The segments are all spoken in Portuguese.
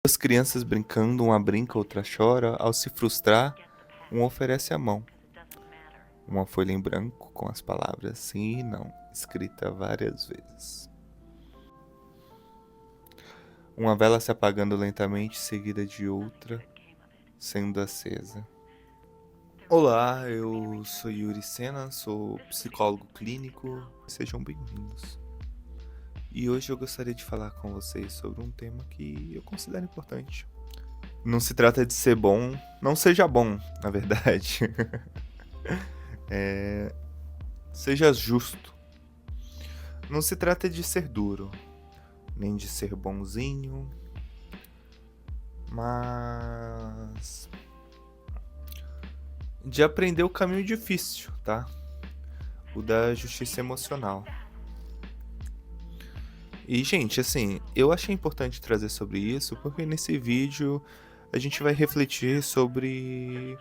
Duas crianças brincando, uma brinca, outra chora. Ao se frustrar, uma oferece a mão. Uma folha em branco com as palavras sim e não, escrita várias vezes. Uma vela se apagando lentamente, seguida de outra, sendo acesa. Olá, eu sou Yuri Sena, sou psicólogo clínico. Sejam bem-vindos. E hoje eu gostaria de falar com vocês sobre um tema que eu considero importante. Não se trata de ser bom, não seja bom, na verdade. Seja justo. Não se trata de ser duro, nem de ser bonzinho, mas de aprender o caminho difícil, tá? O da justiça emocional. E, gente, assim, eu achei importante trazer sobre isso porque nesse vídeo a gente vai refletir sobre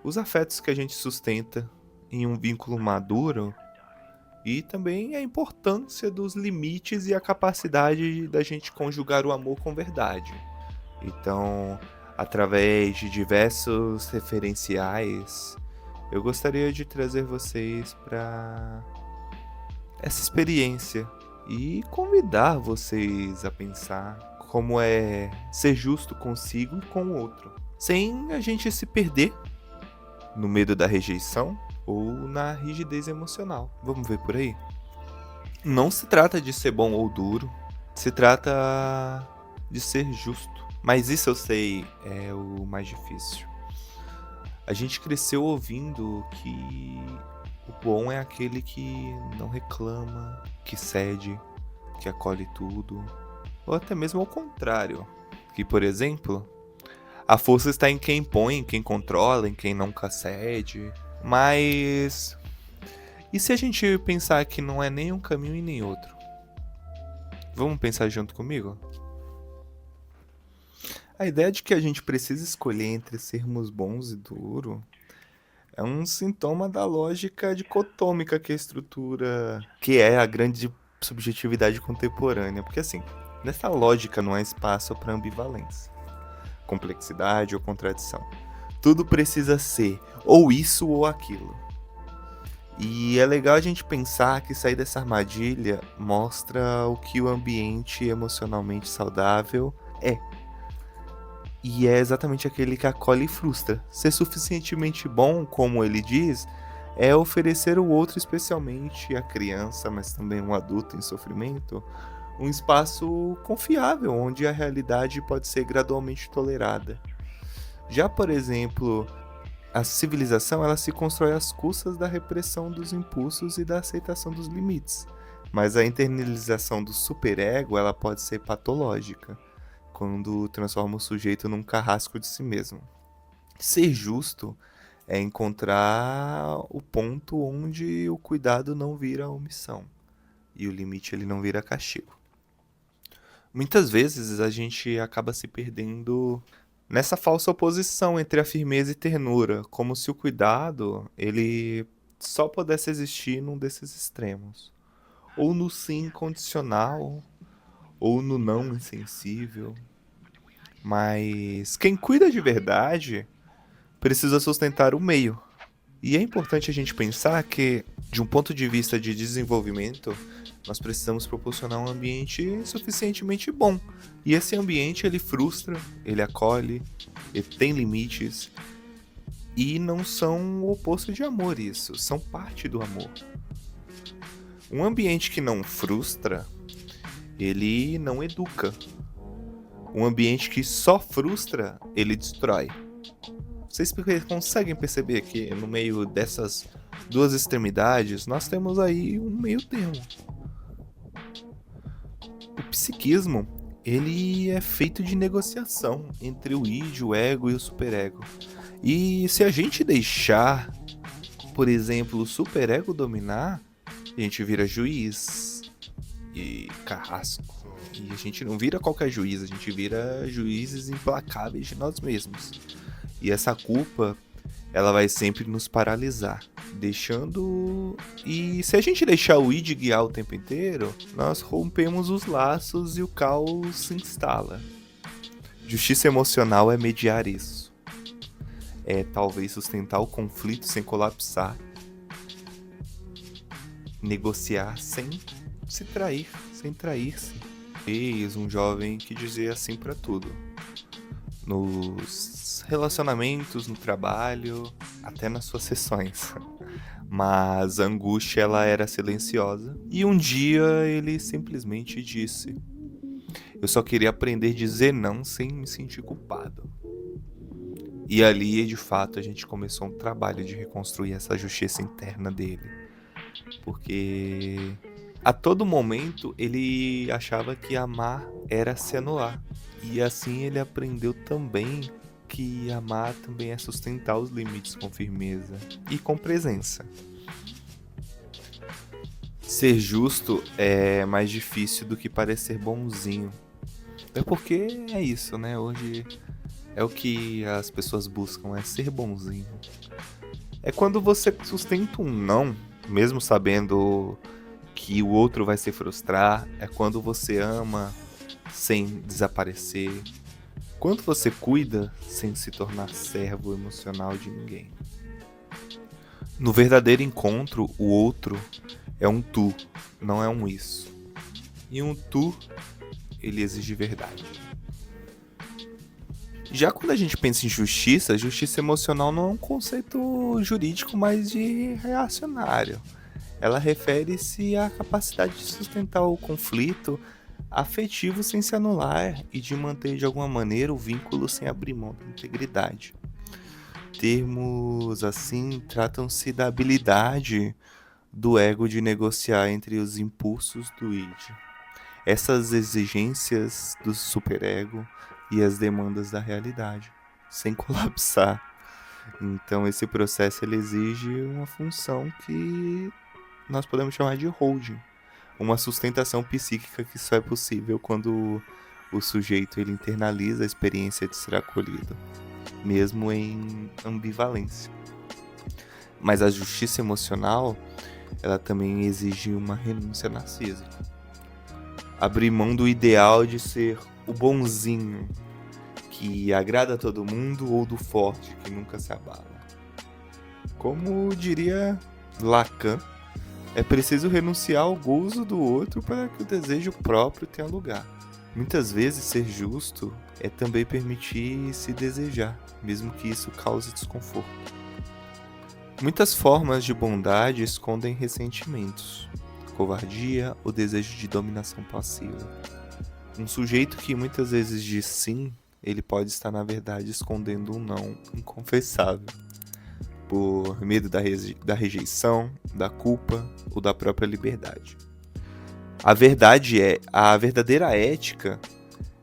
os afetos que a gente sustenta em um vínculo maduro e também a importância dos limites e a capacidade da gente conjugar o amor com verdade. Então, através de diversos referenciais, eu gostaria de trazer vocês para essa experiência e convidar vocês a pensar como é ser justo consigo e com o outro, sem a gente se perder no medo da rejeição ou na rigidez emocional. Vamos ver por aí? Não se trata de ser bom ou duro, se trata de ser justo. Mas isso eu sei é o mais difícil. A gente cresceu ouvindo que o bom é aquele que não reclama, que cede, que acolhe tudo. Ou até mesmo ao contrário. Que, por exemplo, a força está em quem impõe, em quem controla, em quem nunca cede. Mas e se a gente pensar que não é nem um caminho e nem outro? Vamos pensar junto comigo? A ideia de que a gente precisa escolher entre sermos bons e duro é um sintoma da lógica dicotômica que a estrutura, que é a grande subjetividade contemporânea. Porque assim, nessa lógica não há espaço para ambivalência, complexidade ou contradição. Tudo precisa ser ou isso ou aquilo. E é legal a gente pensar que sair dessa armadilha mostra o que o ambiente emocionalmente saudável é. E é exatamente aquele que acolhe e frustra. Ser suficientemente bom, como ele diz, é oferecer ao outro, especialmente a criança, mas também um adulto em sofrimento, um espaço confiável, onde a realidade pode ser gradualmente tolerada. Já, por exemplo, a civilização ela se constrói às custas da repressão dos impulsos e da aceitação dos limites. Mas a internalização do superego ela pode ser patológica, quando transforma o sujeito num carrasco de si mesmo. Ser justo é encontrar o ponto onde o cuidado não vira omissão e o limite ele não vira castigo. Muitas vezes a gente acaba se perdendo nessa falsa oposição entre a firmeza e ternura, como se o cuidado ele só pudesse existir num desses extremos, ou no sim incondicional, ou no não insensível. Mas quem cuida de verdade precisa sustentar o meio. E é importante a gente pensar que, de um ponto de vista de desenvolvimento, nós precisamos proporcionar um ambiente suficientemente bom. E esse ambiente ele frustra, ele acolhe, ele tem limites e não são o oposto de amor isso, são parte do amor. Um ambiente que não frustra, ele não educa. Um ambiente que só frustra, ele destrói. Vocês conseguem perceber que no meio dessas duas extremidades, nós temos aí um meio termo. O psiquismo, ele é feito de negociação entre o id, o ego e o superego. E se a gente deixar, por exemplo, o superego dominar, a gente vira juiz e carrasco. E a gente não vira qualquer juiz, a gente vira juízes implacáveis de nós mesmos. E essa culpa, ela vai sempre nos paralisar, deixando... E se a gente deixar o id guiar o tempo inteiro, nós rompemos os laços e o caos se instala. Justiça emocional é mediar isso. É talvez sustentar o conflito sem colapsar. Negociar sem se trair, sem trair-se. Eis um jovem que dizia assim pra tudo. Nos relacionamentos, no trabalho, até nas suas sessões. Mas a angústia, ela era silenciosa. E um dia ele simplesmente disse: eu só queria aprender a dizer não sem me sentir culpado. E ali, de fato, a gente começou um trabalho de reconstruir essa justiça interna dele. Porque a todo momento ele achava que amar era se anular. E assim ele aprendeu também que amar também é sustentar os limites com firmeza e com presença. Ser justo é mais difícil do que parecer bonzinho. É porque é isso, né? Hoje é o que as pessoas buscam, é ser bonzinho. É quando você sustenta um não, mesmo sabendo que o outro vai se frustrar. É quando você ama sem desaparecer. Quando você cuida sem se tornar servo emocional de ninguém. No verdadeiro encontro, o outro é um tu, não é um isso. E um tu, ele exige verdade. Já quando a gente pensa em justiça, justiça emocional não é um conceito jurídico, mas de reacionário. Ela refere-se à capacidade de sustentar o conflito afetivo sem se anular e de manter de alguma maneira o vínculo sem abrir mão da integridade. Termos assim tratam-se da habilidade do ego de negociar entre os impulsos do id. Essas exigências do superego e as demandas da realidade, sem colapsar. Então esse processo ele exige uma função que nós podemos chamar de holding, uma sustentação psíquica que só é possível quando o sujeito ele internaliza a experiência de ser acolhido, mesmo em ambivalência. Mas a justiça emocional, ela também exige uma renúncia narcísica. Abrir mão do ideal de ser o bonzinho, que agrada a todo mundo, ou do forte, que nunca se abala. Como diria Lacan, é preciso renunciar ao gozo do outro para que o desejo próprio tenha lugar. Muitas vezes ser justo é também permitir se desejar, mesmo que isso cause desconforto. Muitas formas de bondade escondem ressentimentos, covardia ou desejo de dominação passiva. Um sujeito que muitas vezes diz sim, ele pode estar na verdade escondendo um não inconfessável, por medo da rejeição, da culpa ou da própria liberdade. A verdade é, a verdadeira ética,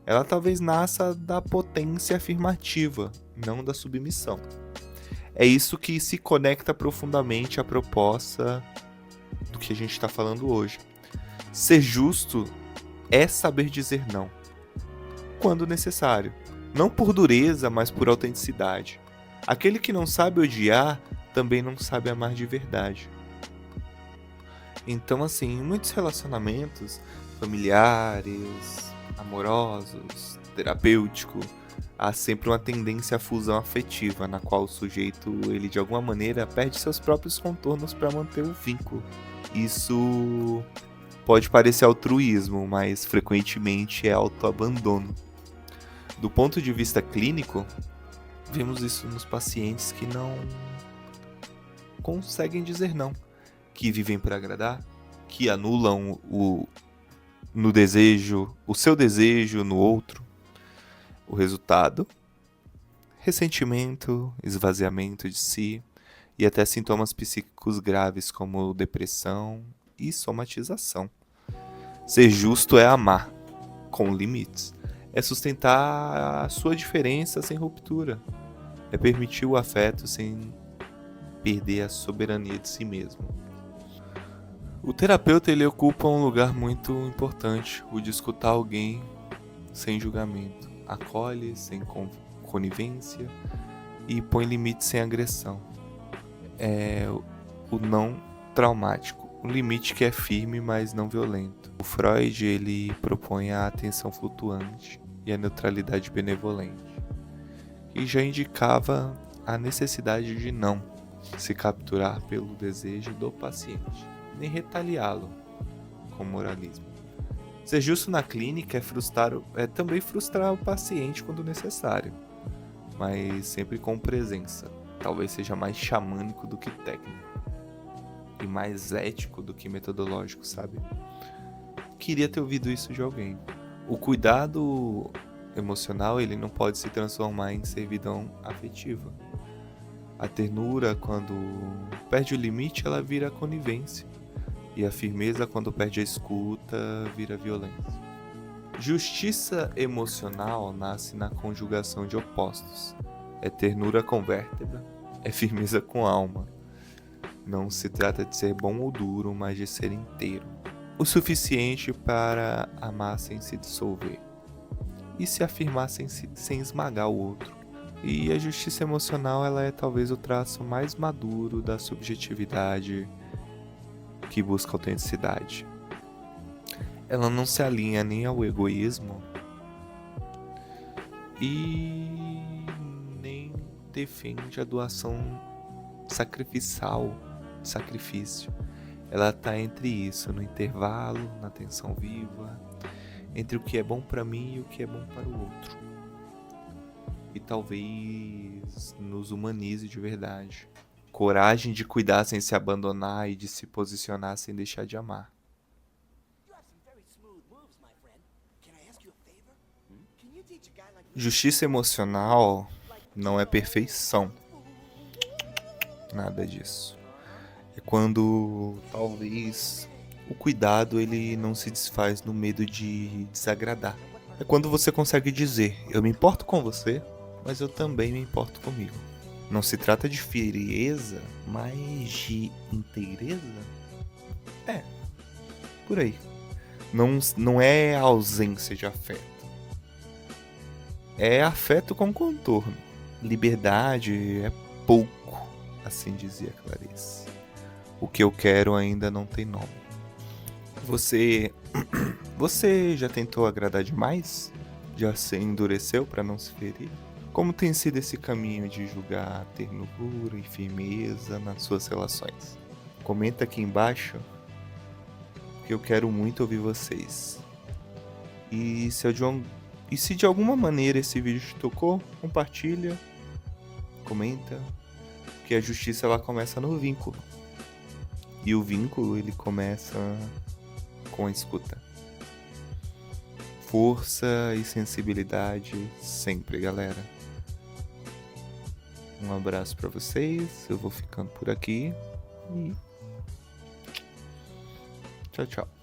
ela talvez nasça da potência afirmativa, não da submissão. É isso que se conecta profundamente à proposta do que a gente está falando hoje. Ser justo é saber dizer não, quando necessário. Não por dureza, mas por autenticidade. Aquele que não sabe odiar, também não sabe amar de verdade. Então, assim, em muitos relacionamentos familiares, amorosos, terapêutico, há sempre uma tendência à fusão afetiva, na qual o sujeito, ele de alguma maneira, perde seus próprios contornos para manter o vínculo. Isso pode parecer altruísmo, mas frequentemente é autoabandono. Do ponto de vista clínico, vemos isso nos pacientes que não conseguem dizer não, que vivem por agradar, que anulam o seu desejo no outro. O resultado: ressentimento, esvaziamento de si e até sintomas psíquicos graves como depressão e somatização. Ser justo é amar, com limites. É sustentar a sua diferença sem ruptura. É permitir o afeto sem perder a soberania de si mesmo. O terapeuta ele ocupa um lugar muito importante, o de escutar alguém sem julgamento. Acolhe sem conivência e põe limites sem agressão. o não traumático, um limite que é firme, mas não violento. O Freud, ele propõe a atenção flutuante e a neutralidade benevolente, e já indicava a necessidade de não se capturar pelo desejo do paciente, nem retaliá-lo com moralismo. Ser justo na clínica é também frustrar o paciente quando necessário, mas sempre com presença. Talvez seja mais xamânico do que técnico e mais ético do que metodológico, sabe? Queria ter ouvido isso de alguém. O cuidado emocional, ele não pode se transformar em servidão afetiva. A ternura, quando perde o limite, ela vira conivência. E a firmeza, quando perde a escuta, vira violência. Justiça emocional nasce na conjugação de opostos. É ternura com vértebra, é firmeza com alma. Não se trata de ser bom ou duro, mas de ser inteiro. O suficiente para amar sem se dissolver. E se afirmar sem esmagar o outro. E a justiça emocional, ela é talvez o traço mais maduro da subjetividade que busca autenticidade. Ela não se alinha nem ao egoísmo e nem defende a doação sacrifício. Ela está entre isso, no intervalo, na tensão viva, entre o que é bom para mim e o que é bom para o outro. E talvez nos humanize de verdade. Coragem de cuidar sem se abandonar e de se posicionar sem deixar de amar. Justiça emocional não é perfeição. Nada disso. É quando talvez o cuidado ele não se desfaz no medo de desagradar. É quando você consegue dizer, eu me importo com você, mas eu também me importo comigo. Não se trata de frieza, mas de inteireza? É, por aí. Não é ausência de afeto. É afeto com contorno. Liberdade é pouco, assim dizia Clarice. O que eu quero ainda não tem nome. Você já tentou agradar demais? Já se endureceu para não se ferir? Como tem sido esse caminho de julgar ternura e firmeza nas suas relações? Comenta aqui embaixo, que eu quero muito ouvir vocês. E se de alguma maneira esse vídeo te tocou, compartilha, comenta, porque a justiça ela começa no vínculo. E o vínculo ele começa com a escuta. Força e sensibilidade sempre, galera. Um abraço pra vocês, eu vou ficando por aqui e tchau, tchau.